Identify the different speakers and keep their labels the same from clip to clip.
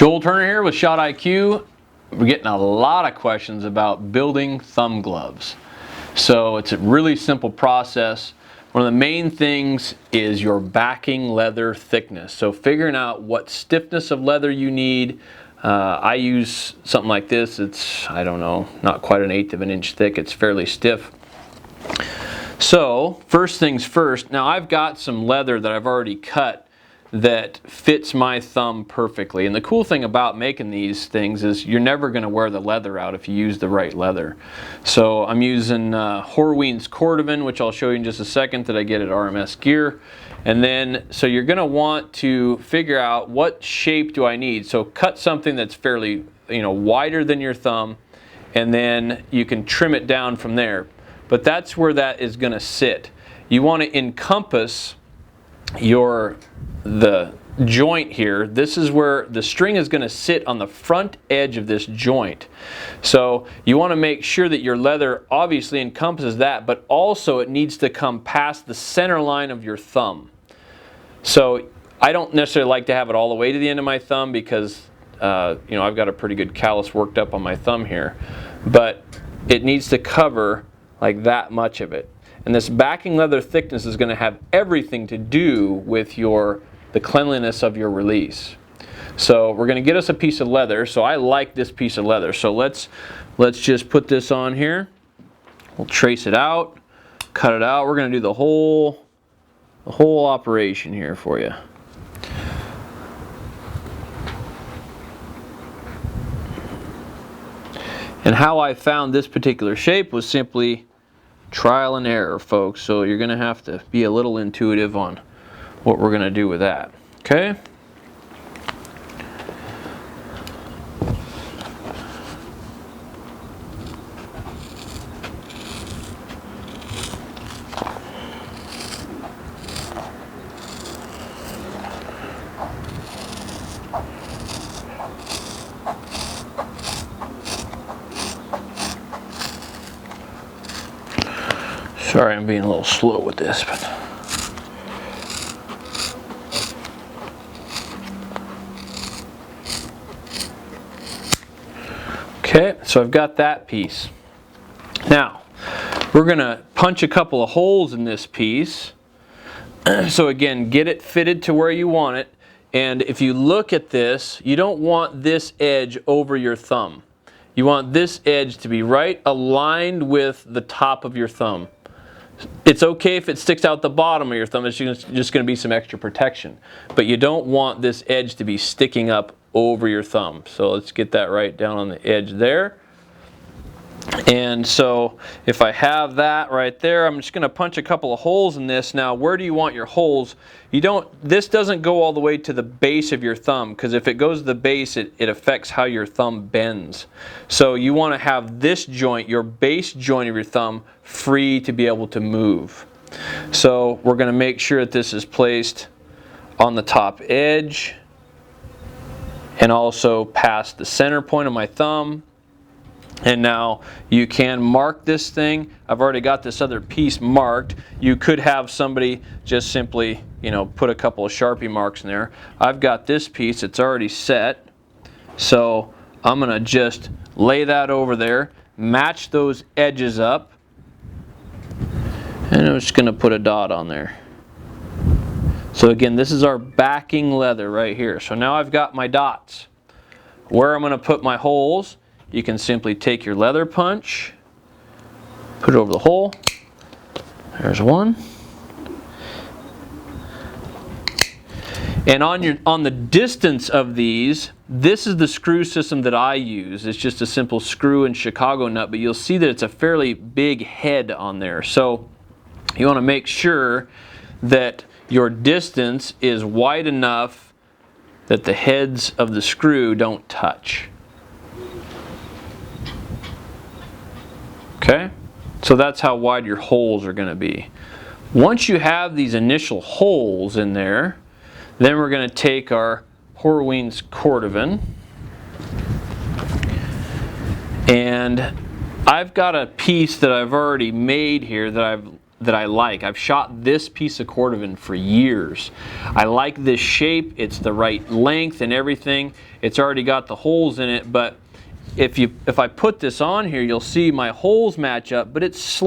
Speaker 1: Joel Turner here with Shot IQ. We're getting a lot of questions about building thumb gloves. So it's a really simple process. One of the main things is your backing leather thickness. So figuring out what stiffness of leather you need. I use something like this. It's, I don't know, not quite 1/8 of an inch thick. It's fairly stiff. So first things first, now I've got some leather that I've already cut that fits my thumb perfectly. And the cool thing about making these things is you're never going to wear the leather out if you use the right leather. So I'm using Horween's Cordovan, which I'll show you in just a second, that I get at RMS Gear. And then, so you're going to want to figure out what shape do I need. So cut something that's fairly, wider than your thumb, and then you can trim it down from there. But that's where that is going to sit. You want to encompass the joint here. This is where the string is going to sit, on the front edge of this joint. So you want to make sure that your leather obviously encompasses that, but also it needs to come past the center line of your thumb. So I don't necessarily like to have it all the way to the end of my thumb because I've got a pretty good callus worked up on my thumb here, but it needs to cover like that much of it. And this backing leather thickness is going to have everything to do with the cleanliness of your release. So we're going to get us a piece of leather. So I like this piece of leather. So let's just put this on here. We'll trace it out, cut it out. We're going to do the whole operation here for you. And how I found this particular shape was simply trial and error, folks. So you're going to have to be a little intuitive on what we're going to do with that. Okay? Sorry, I'm being a little slow with this, but okay, so I've got that piece. Now, we're going to punch a couple of holes in this piece. So again, get it fitted to where you want it. And if you look at this, you don't want this edge over your thumb. You want this edge to be right aligned with the top of your thumb. It's okay if it sticks out the bottom of your thumb. It's just going to be some extra protection. But you don't want this edge to be sticking up over your thumb. So let's get that right down on the edge there. And so if I have that right there, I'm just going to punch a couple of holes in this. Now, where do you want your holes? This doesn't go all the way to the base of your thumb, because if it goes to the base, it affects how your thumb bends. So you want to have this joint, your base joint of your thumb, free to be able to move. So we're going to make sure that this is placed on the top edge and also past the center point of my thumb. And now you can mark this thing. I've already got this other piece marked. You could have somebody just simply, put a couple of Sharpie marks in there. I've got this piece, it's already set. So I'm going to just lay that over there, match those edges up, and I'm just going to put a dot on there. So again, this is our backing leather right here. So now I've got my dots. Where I'm going to put my holes, you can simply take your leather punch, put it over the hole. There's one. And on the distance of these, this is the screw system that I use. It's just a simple screw and Chicago nut, but you'll see that it's a fairly big head on there. So you want to make sure that your distance is wide enough that the heads of the screw don't touch. Okay, so that's how wide your holes are going to be. Once you have these initial holes in there, then we're going to take our Horween's Cordovan, and I've got a piece that I've already made here that that I like. I've shot this piece of cordovan for years. I like this shape. It's the right length and everything. It's already got the holes in it, but if I put this on here, you'll see my holes match up, but it's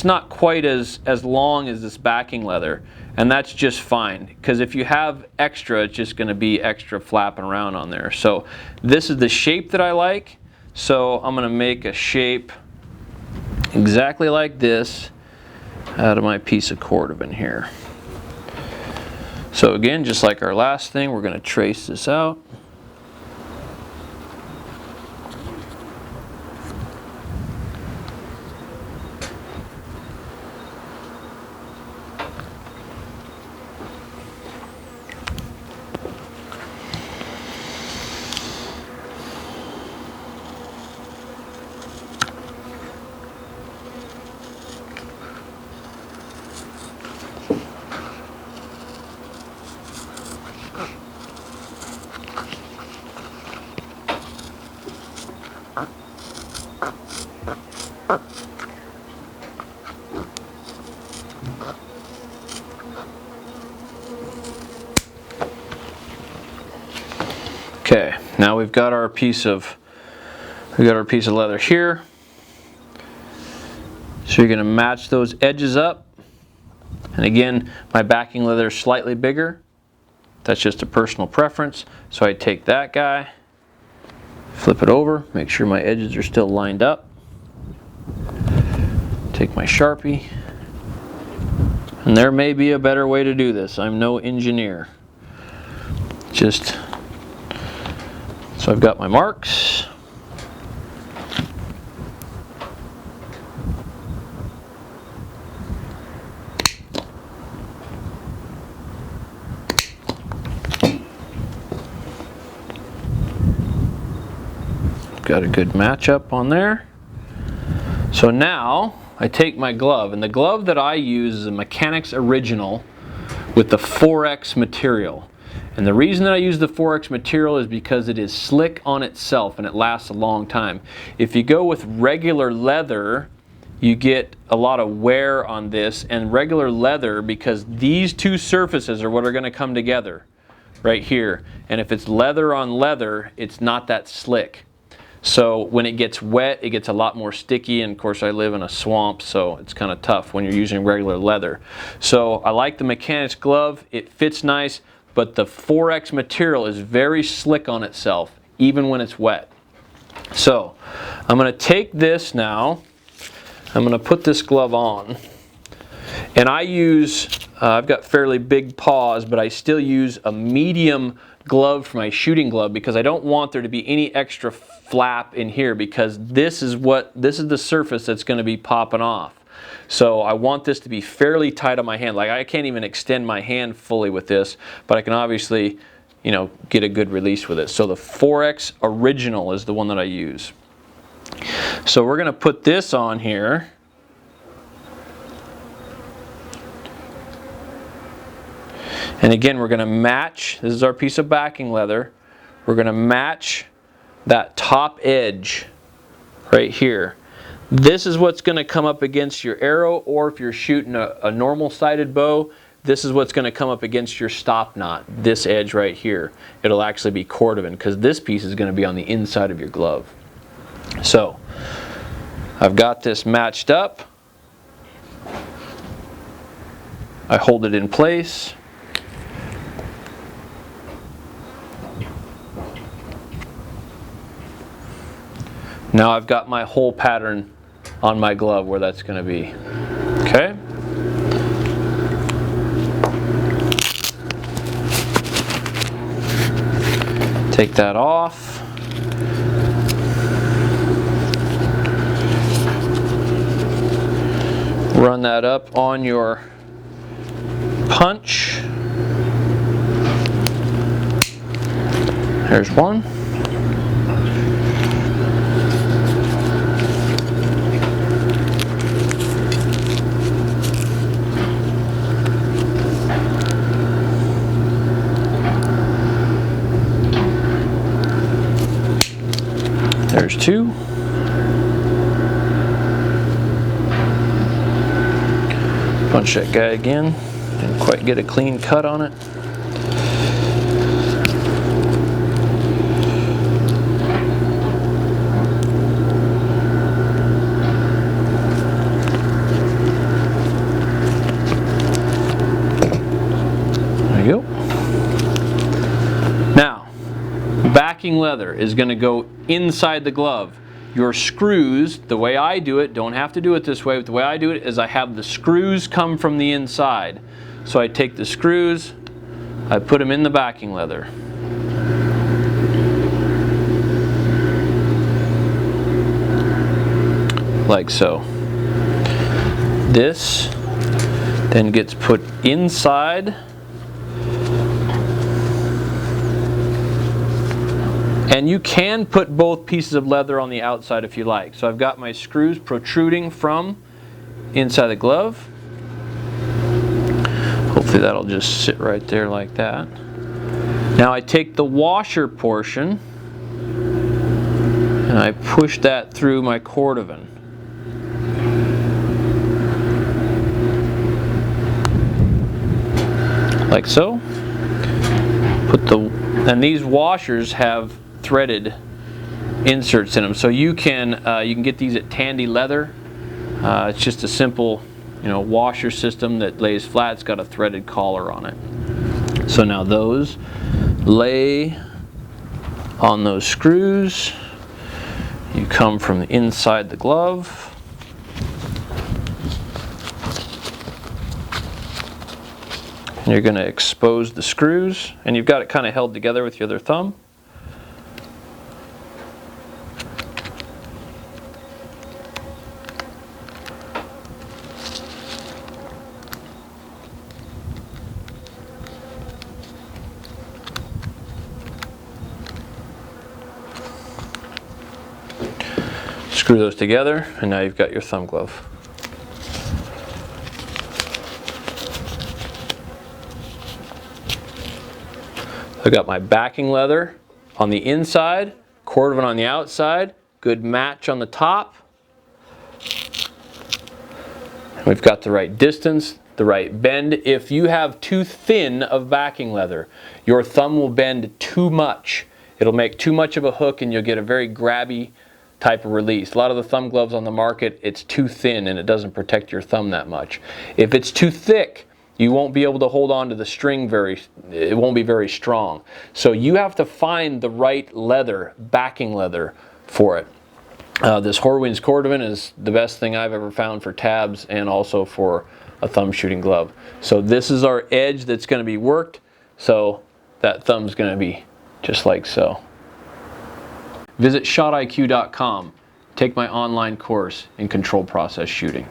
Speaker 1: not quite as long as this backing leather, and that's just fine, because if you have extra, it's just going to be extra flapping around on there. So this is the shape that I like, so I'm going to make a shape exactly like this out of my piece of cordovan here. So again, just like our last thing, we're going to trace this out. Okay, now we've got our piece of leather here. So you're going to match those edges up. And again, my backing leather is slightly bigger. That's just a personal preference. So I take that guy, flip it over, make sure my edges are still lined up. Take my Sharpie. And there may be a better way to do this. I'm no engineer. So I've got my marks. Got a good matchup on there. So now I take my glove, and the glove that I use is a Mechanics Original with the 4X material. And the reason that I use the 4X material is because it is slick on itself and it lasts a long time. If you go with regular leather, you get a lot of wear on this, and regular leather, because these two surfaces are what are going to come together right here. And if it's leather on leather, it's not that slick. So when it gets wet, it gets a lot more sticky, and of course I live in a swamp, so it's kind of tough when you're using regular leather. So I like the Mechanics glove. It fits nice, but the 4X material is very slick on itself, even when it's wet. So I'm going to take this now, I'm going to put this glove on, and I use, I've got fairly big paws, but I still use a medium glove for my shooting glove, because I don't want there to be any extra flap in here, because this is the surface that's going to be popping off. So I want this to be fairly tight on my hand. Like, I can't even extend my hand fully with this, but I can obviously, you know, get a good release with it. So the 4X Original is the one that I use. So we're going to put this on here. And again, we're going to match, this is our piece of backing leather, we're going to match that top edge right here. This is what's going to come up against your arrow, or if you're shooting a normal sighted bow, this is what's going to come up against your stop knot, this edge right here. It'll actually be cordovan, because this piece is going to be on the inside of your glove. So I've got this matched up. I hold it in place. Now I've got my hole pattern on my glove where that's going to be. Okay? Take that off. Run that up on your punch. There's one. There's two. Punch that guy again. Didn't quite get a clean cut on it. There you go. Now, backing leather is going to go inside the glove. Your screws, the way I do it, don't have to do it this way, but the way I do it is I have the screws come from the inside. So I take the screws, I put them in the backing leather. Like so. This then gets put inside. And you can put both pieces of leather on the outside if you like. So I've got my screws protruding from inside the glove. Hopefully that'll just sit right there like that. Now I take the washer portion and I push that through my cordovan. Like so. And these washers have threaded inserts in them, so you can get these at Tandy Leather. It's just a simple, washer system that lays flat. It's got a threaded collar on it. So now those lay on those screws. You come from inside the glove. And you're going to expose the screws, and you've got it kind of held together with your other thumb. Screw those together, and now you've got your thumb glove. I've got my backing leather on the inside, cordovan on the outside, good match on the top. And we've got the right distance, the right bend. If you have too thin of backing leather, your thumb will bend too much. It'll make too much of a hook and you'll get a very grabby type of release. A lot of the thumb gloves on the market, it's too thin and it doesn't protect your thumb that much. If it's too thick, you won't be able to hold on to the string it won't be very strong. So you have to find the right leather, backing leather for it. This Horween's cordovan is the best thing I've ever found for tabs and also for a thumb shooting glove. So this is our edge that's going to be worked. So that thumb's going to be just like so. Visit shotiq.com. Take my online course in controlled process shooting.